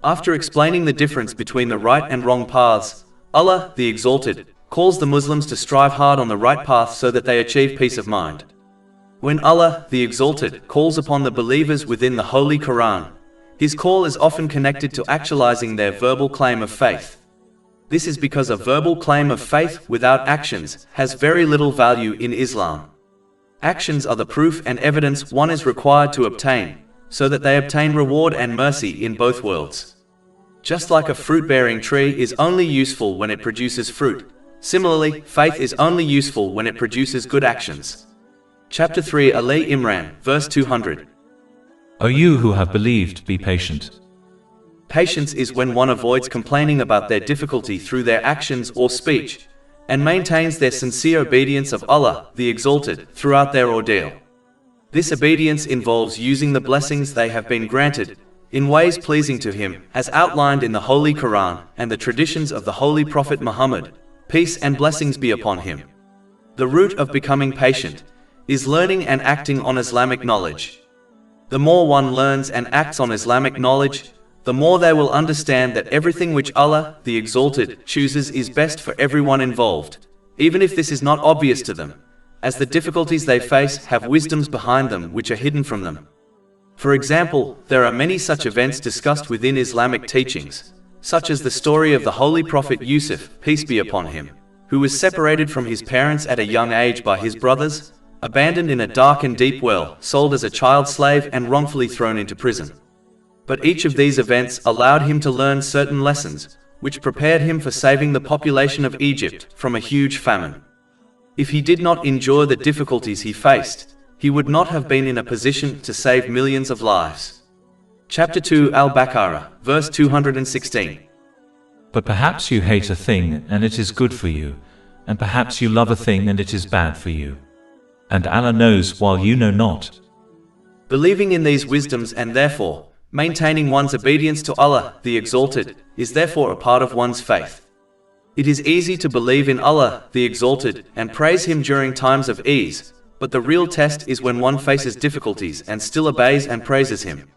After explaining the difference between the right and wrong paths, Allah, the Exalted, calls the Muslims to strive hard on the right path so that they achieve peace of mind. When Allah, the Exalted, calls upon the believers within the Holy Quran, His call is often connected to actualizing their verbal claim of faith. This is because a verbal claim of faith without actions has very little value in Islam. Actions are the proof and evidence one is required to obtain, so that they obtain reward and mercy in both worlds. Just like a fruit-bearing tree is only useful when it produces fruit, similarly, faith is only useful when it produces good actions. Chapter 3 Ali Imran, verse 200. O you who have believed, be patient. Patience is when one avoids complaining about their difficulty through their actions or speech, and maintains their sincere obedience of Allah, the Exalted, throughout their ordeal. This obedience involves using the blessings they have been granted in ways pleasing to Him, as outlined in the Holy Quran and the traditions of the Holy Prophet Muhammad, peace and blessings be upon him. The root of becoming patient is learning and acting on Islamic knowledge. The more one learns and acts on Islamic knowledge, the more they will understand that everything which Allah, the Exalted, chooses is best for everyone involved, even if this is not obvious to them, as the difficulties they face have wisdoms behind them which are hidden from them. For example, there are many such events discussed within Islamic teachings, such as the story of the Holy Prophet Yusuf, peace be upon him, who was separated from his parents at a young age by his brothers, abandoned in a dark and deep well, sold as a child slave and wrongfully thrown into prison. But each of these events allowed him to learn certain lessons, which prepared him for saving the population of Egypt from a huge famine. If he did not endure the difficulties he faced, he would not have been in a position to save millions of lives. Chapter 2 Al-Baqarah, verse 216. But perhaps you hate a thing and it is good for you, and perhaps you love a thing and it is bad for you. And Allah knows while you know not. Believing in these wisdoms and therefore maintaining one's obedience to Allah, the Exalted, is therefore a part of one's faith. It is easy to believe in Allah, the Exalted, and praise Him during times of ease, but the real test is when one faces difficulties and still obeys and praises Him.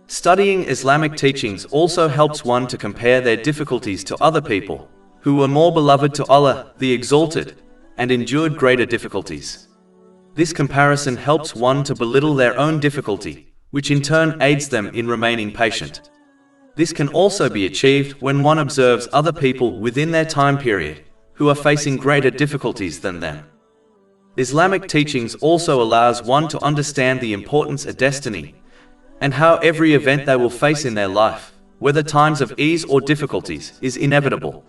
Studying Islamic teachings also helps one to compare their difficulties to other people, who were more beloved to Allah, the Exalted, and endured greater difficulties. This comparison helps one to belittle their own difficulty, which in turn aids them in remaining patient. This can also be achieved when one observes other people within their time period, who are facing greater difficulties than them. Islamic teachings also allows one to understand the importance of destiny, and how every event they will face in their life, whether times of ease or difficulties, is inevitable.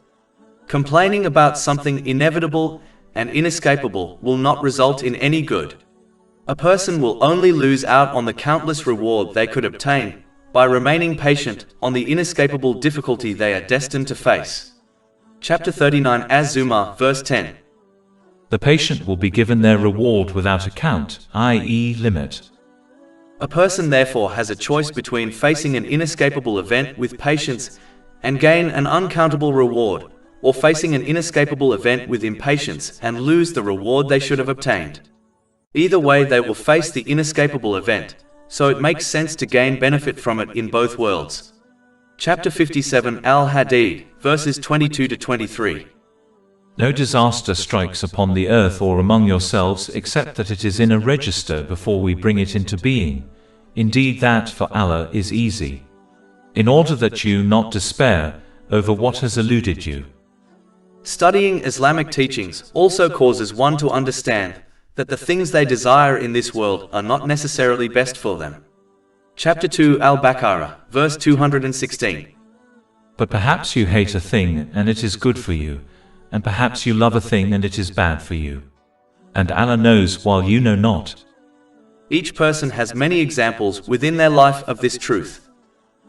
Complaining about something inevitable and inescapable will not result in any good. A person will only lose out on the countless reward they could obtain by remaining patient on the inescapable difficulty they are destined to face. Chapter 39 Az-Zumar, verse 10. The patient will be given their reward without account, i.e., limit. A person therefore has a choice between facing an inescapable event with patience and gain an uncountable reward, or facing an inescapable event with impatience and lose the reward they should have obtained. Either way they will face the inescapable event, so it makes sense to gain benefit from it in both worlds. Chapter 57 Al-Hadid, verses 22 to 23. No disaster strikes upon the earth or among yourselves except that it is in a register before we bring it into being. Indeed that for Allah is easy. In order that you not despair over what has eluded you. Studying Islamic teachings also causes one to understand that the things they desire in this world are not necessarily best for them. Chapter 2 Al-Baqarah, verse 216. But perhaps you hate a thing and it is good for you, and perhaps you love a thing and it is bad for you. And Allah knows while you know not. Each person has many examples within their life of this truth.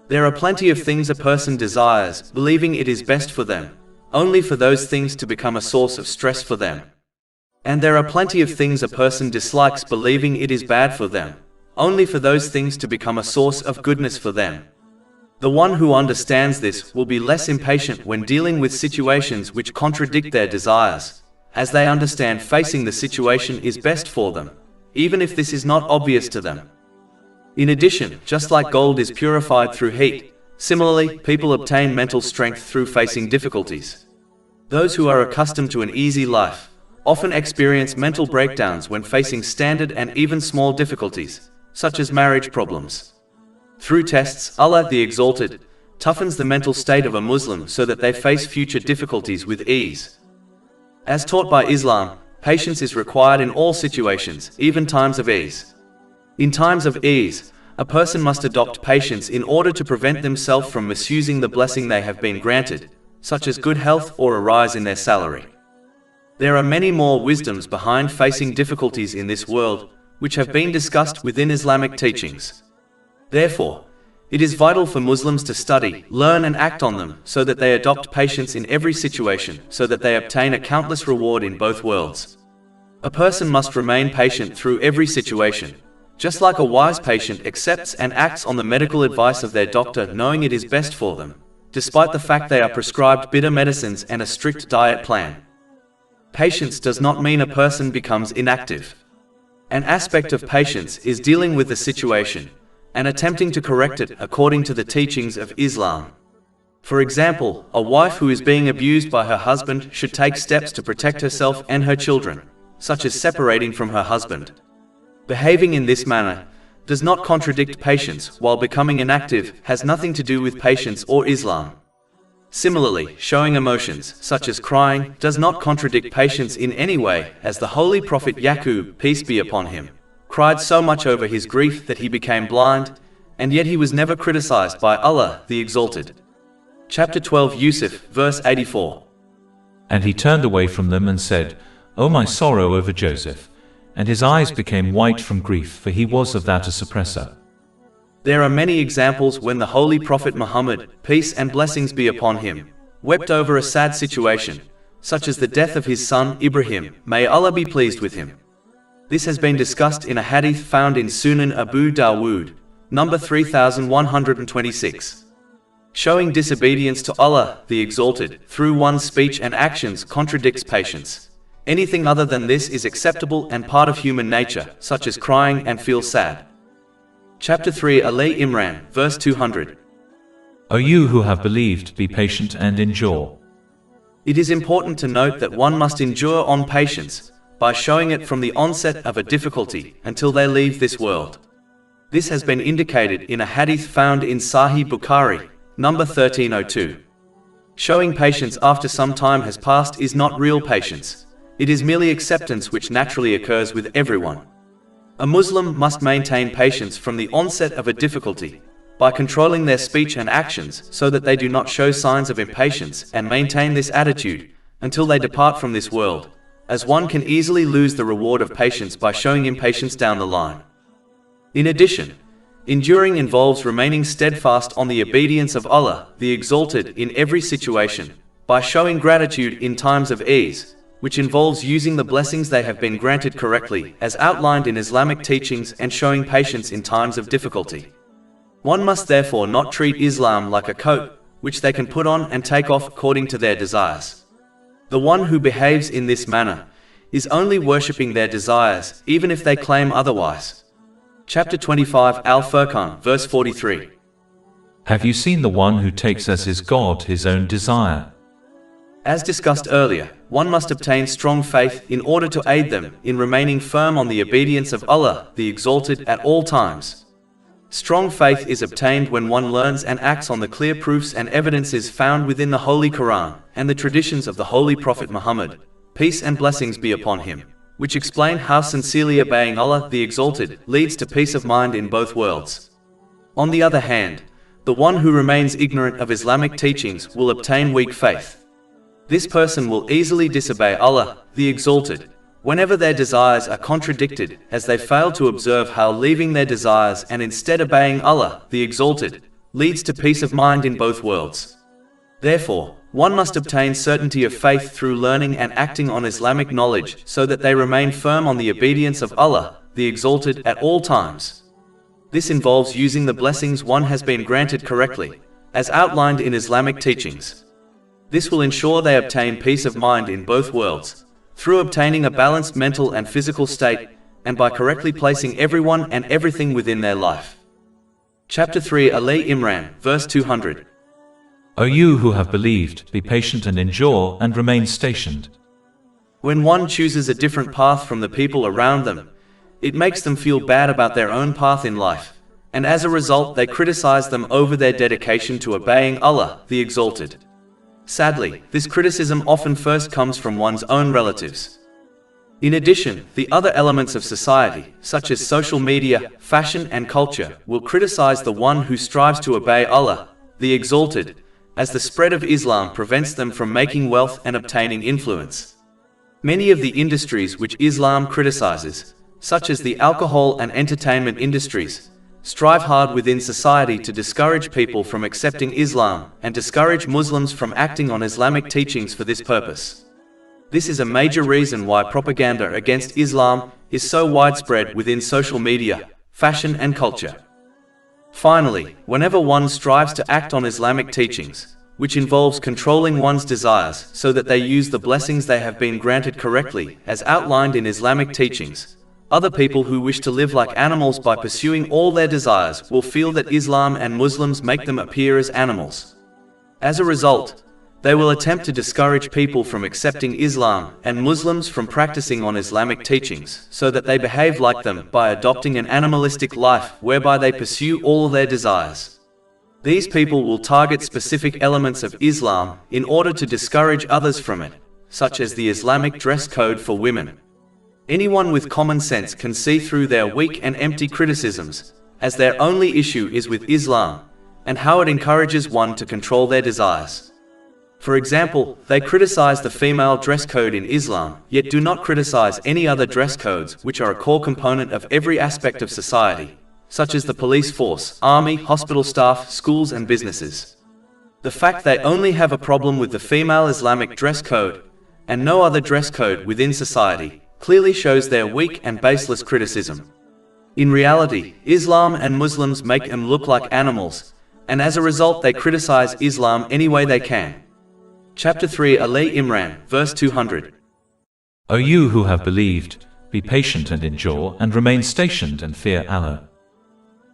There are plenty of things a person desires, believing it is best for them, only for those things to become a source of stress for them. And there are plenty of things a person dislikes, believing it is bad for them, only for those things to become a source of goodness for them. The one who understands this will be less impatient when dealing with situations which contradict their desires, as they understand facing the situation is best for them, even if this is not obvious to them. In addition, just like gold is purified through heat, similarly, people obtain mental strength through facing difficulties. Those who are accustomed to an easy life often experience mental breakdowns when facing standard and even small difficulties, such as marriage problems. Through tests, Allah the Exalted toughens the mental state of a Muslim so that they face future difficulties with ease. As taught by Islam, patience is required in all situations, even times of ease. In times of ease, a person must adopt patience in order to prevent themselves from misusing the blessing they have been granted, such as good health or a rise in their salary. There are many more wisdoms behind facing difficulties in this world, which have been discussed within Islamic teachings. Therefore, It is vital for Muslims to study, learn and act on them, so that they adopt patience in every situation, so that they obtain a countless reward in both worlds. A person must remain patient through every situation. Just like a wise patient accepts and acts on the medical advice of their doctor knowing it is best for them, despite the fact they are prescribed bitter medicines and a strict diet plan. Patience does not mean a person becomes inactive. An aspect of patience is dealing with the situation and attempting to correct it according to the teachings of Islam. For example, a wife who is being abused by her husband should take steps to protect herself and her children, such as separating from her husband. Behaving in this manner does not contradict patience, while becoming inactive has nothing to do with patience or Islam. Similarly, showing emotions, such as crying, does not contradict patience in any way, as the Holy Prophet Yaqub, peace be upon him, cried so much over his grief that he became blind, and yet he was never criticized by Allah, the Exalted. Chapter 12 Yusuf, verse 84. And he turned away from them and said, O my sorrow over Joseph! And his eyes became white from grief, for he was of that a suppressor. There are many examples when the Holy Prophet Muhammad, peace and blessings be upon him, wept over a sad situation, such as the death of his son Ibrahim, may Allah be pleased with him. This has been discussed in a hadith found in Sunan Abu Dawood, number 3126. Showing disobedience to Allah, the Exalted, through one's speech and actions contradicts patience. Anything other than this is acceptable and part of human nature, such as crying and feel sad. Chapter 3 Ali Imran, verse 200. O you who have believed, be patient and endure. It is important to note that one must endure on patience, by showing it from the onset of a difficulty until they leave this world. This has been indicated in a hadith found in Sahih Bukhari, number 1302. Showing patience after some time has passed is not real patience. It is merely acceptance which naturally occurs with everyone. A Muslim must maintain patience from the onset of a difficulty, by controlling their speech and actions so that they do not show signs of impatience, and maintain this attitude until they depart from this world, as one can easily lose the reward of patience by showing impatience down the line. In addition, enduring involves remaining steadfast on the obedience of Allah, the Exalted, in every situation, by showing gratitude in times of ease, which involves using the blessings they have been granted correctly, as outlined in Islamic teachings, and showing patience in times of difficulty. One must therefore not treat Islam like a coat, which they can put on and take off according to their desires. The one who behaves in this manner is only worshipping their desires, even if they claim otherwise. Chapter 25 Al-Furqan, verse 43. Have you seen the one who takes as his God his own desire? As discussed earlier, one must obtain strong faith in order to aid them in remaining firm on the obedience of Allah, the Exalted, at all times. Strong faith is obtained when one learns and acts on the clear proofs and evidences found within the Holy Quran and the traditions of the Holy Prophet Muhammad, peace and blessings be upon him, which explain how sincerely obeying Allah, the Exalted, leads to peace of mind in both worlds. On the other hand, the one who remains ignorant of Islamic teachings will obtain weak faith. This person will easily disobey Allah, the Exalted, whenever their desires are contradicted, as they fail to observe how leaving their desires and instead obeying Allah, the Exalted, leads to peace of mind in both worlds. Therefore, one must obtain certainty of faith through learning and acting on Islamic knowledge so that they remain firm on the obedience of Allah, the Exalted, at all times. This involves using the blessings one has been granted correctly, as outlined in Islamic teachings. This will ensure they obtain peace of mind in both worlds, through obtaining a balanced mental and physical state, and by correctly placing everyone and everything within their life. Chapter 3 Ali Imran, verse 200. O you who have believed, be patient and endure, and remain stationed. When one chooses a different path from the people around them, it makes them feel bad about their own path in life, and as a result they criticize them over their dedication to obeying Allah, the Exalted. Sadly, this criticism often first comes from one's own relatives. In addition, the other elements of society, such as social media, fashion and culture, will criticize the one who strives to obey Allah, the Exalted, as the spread of Islam prevents them from making wealth and obtaining influence. Many of the industries which Islam criticizes, such as the alcohol and entertainment industries, strive hard within society to discourage people from accepting Islam and discourage Muslims from acting on Islamic teachings for this purpose. This is a major reason why propaganda against Islam is so widespread within social media, fashion and culture. Finally, whenever one strives to act on Islamic teachings, which involves controlling one's desires so that they use the blessings they have been granted correctly, as outlined in Islamic teachings, other people who wish to live like animals by pursuing all their desires will feel that Islam and Muslims make them appear as animals. As a result, they will attempt to discourage people from accepting Islam and Muslims from practicing on Islamic teachings so that they behave like them by adopting an animalistic life whereby they pursue all their desires. These people will target specific elements of Islam in order to discourage others from it, such as the Islamic dress code for women. Anyone with common sense can see through their weak and empty criticisms, as their only issue is with Islam and how it encourages one to control their desires. For example, they criticize the female dress code in Islam, yet do not criticize any other dress codes which are a core component of every aspect of society, such as the police force, army, hospital staff, schools and businesses. The fact they only have a problem with the female Islamic dress code, and no other dress code within society, clearly shows their weak and baseless criticism. In reality, Islam and Muslims make them look like animals, and as a result they criticize Islam any way they can. Chapter 3 Ali Imran, verse 200. O you who have believed, be patient and endure and remain stationed and fear Allah.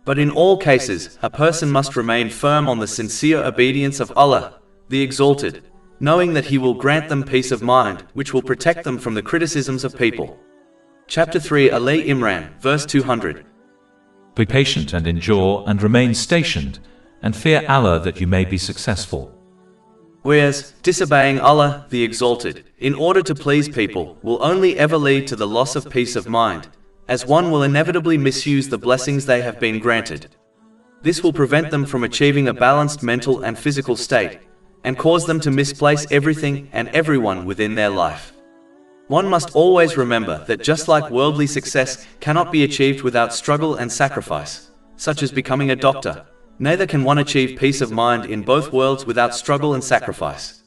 But in all cases, a person must remain firm on the sincere obedience of Allah, the Exalted, knowing that He will grant them peace of mind, which will protect them from the criticisms of people. Chapter 3 Ali Imran, verse 200. Be patient and endure and remain stationed, and fear Allah that you may be successful. Whereas, disobeying Allah, the Exalted, in order to please people, will only ever lead to the loss of peace of mind, as one will inevitably misuse the blessings they have been granted. This will prevent them from achieving a balanced mental and physical state, and cause them to misplace everything and everyone within their life. One must always remember that just like worldly success cannot be achieved without struggle and sacrifice, such as becoming a doctor, neither can one achieve peace of mind in both worlds without struggle and sacrifice.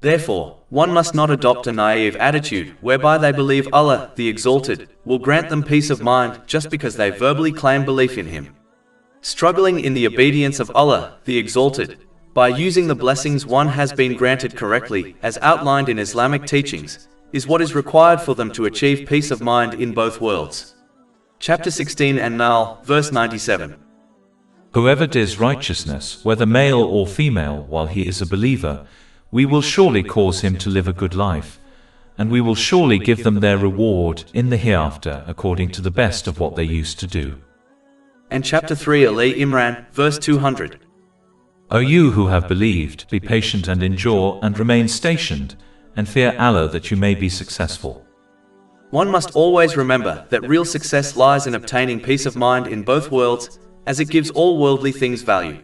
Therefore, one must not adopt a naive attitude whereby they believe Allah, the Exalted, will grant them peace of mind just because they verbally claim belief in Him. Struggling in the obedience of Allah, the Exalted, by using the blessings one has been granted correctly, as outlined in Islamic teachings, is what is required for them to achieve peace of mind in both worlds. Chapter 16 An-Nahl, verse 97. Whoever does righteousness, whether male or female, while he is a believer, we will surely cause him to live a good life, and we will surely give them their reward in the hereafter according to the best of what they used to do. And chapter 3 Ali Imran, verse 200. O you who have believed, be patient and endure and remain stationed, and fear Allah that you may be successful. One must always remember that real success lies in obtaining peace of mind in both worlds, as it gives all worldly things value.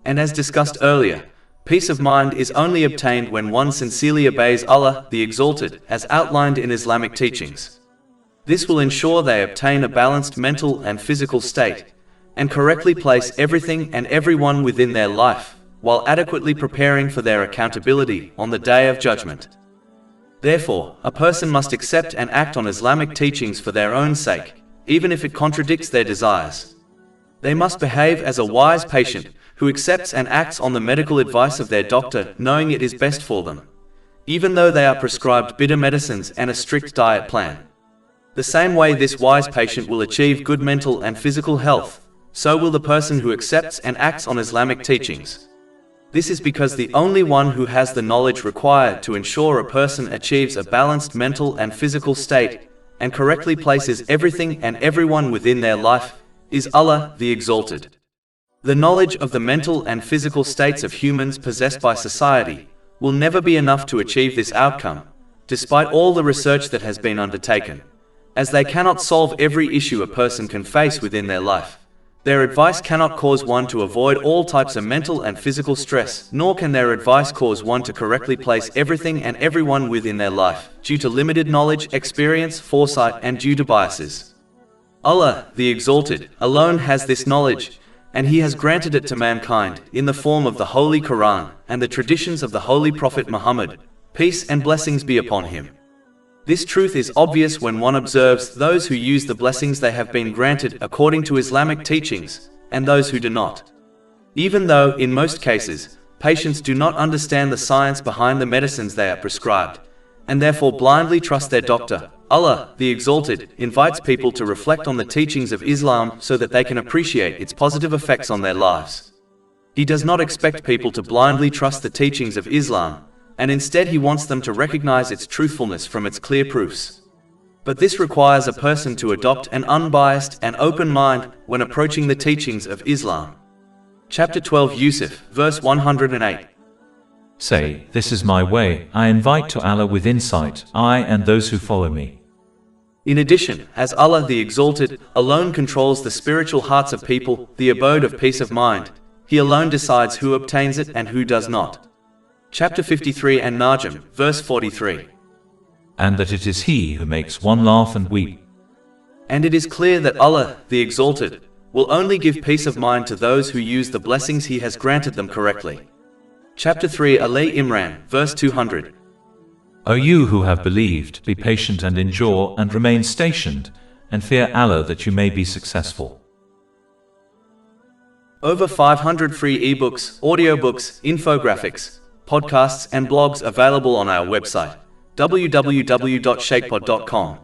And as discussed earlier, peace of mind is only obtained when one sincerely obeys Allah, the Exalted, as outlined in Islamic teachings. This will ensure they obtain a balanced mental and physical state, and correctly place everything and everyone within their life, while adequately preparing for their accountability on the Day of Judgment. Therefore, a person must accept and act on Islamic teachings for their own sake, even if it contradicts their desires. They must behave as a wise patient who accepts and acts on the medical advice of their doctor, knowing it is best for them, even though they are prescribed bitter medicines and a strict diet plan. The same way this wise patient will achieve good mental and physical health, so will the person who accepts and acts on Islamic teachings. This is because the only one who has the knowledge required to ensure a person achieves a balanced mental and physical state, and correctly places everything and everyone within their life, is Allah, the Exalted. The knowledge of the mental and physical states of humans possessed by society will never be enough to achieve this outcome, despite all the research that has been undertaken, as they cannot solve every issue a person can face within their life. Their advice cannot cause one to avoid all types of mental and physical stress, nor can their advice cause one to correctly place everything and everyone within their life, due to limited knowledge, experience, foresight, and due to biases. Allah, the Exalted, alone has this knowledge, and He has granted it to mankind in the form of the Holy Quran and the traditions of the Holy Prophet Muhammad, peace and blessings be upon him. This truth is obvious when one observes those who use the blessings they have been granted according to Islamic teachings, and those who do not. Even though, in most cases, patients do not understand the science behind the medicines they are prescribed, and therefore blindly trust their doctor, Allah, the Exalted, invites people to reflect on the teachings of Islam so that they can appreciate its positive effects on their lives. He does not expect people to blindly trust the teachings of Islam, and instead He wants them to recognize its truthfulness from its clear proofs. But this requires a person to adopt an unbiased and open mind when approaching the teachings of Islam. Chapter 12 Yusuf, verse 108. Say, this is my way, I invite to Allah with insight, I and those who follow me. In addition, as Allah the Exalted alone controls the spiritual hearts of people, the abode of peace of mind, He alone decides who obtains it and who does not. Chapter 53 An-Najm, verse 43. And that it is He who makes one laugh and weep. And it is clear that Allah, the Exalted, will only give peace of mind to those who use the blessings He has granted them correctly. Chapter 3 Ali Imran, verse 200. O you who have believed, be patient and endure and remain stationed, and fear Allah that you may be successful. Over 500 free ebooks, audiobooks, infographics, podcasts and blogs available on our website, www.shaykhpod.com.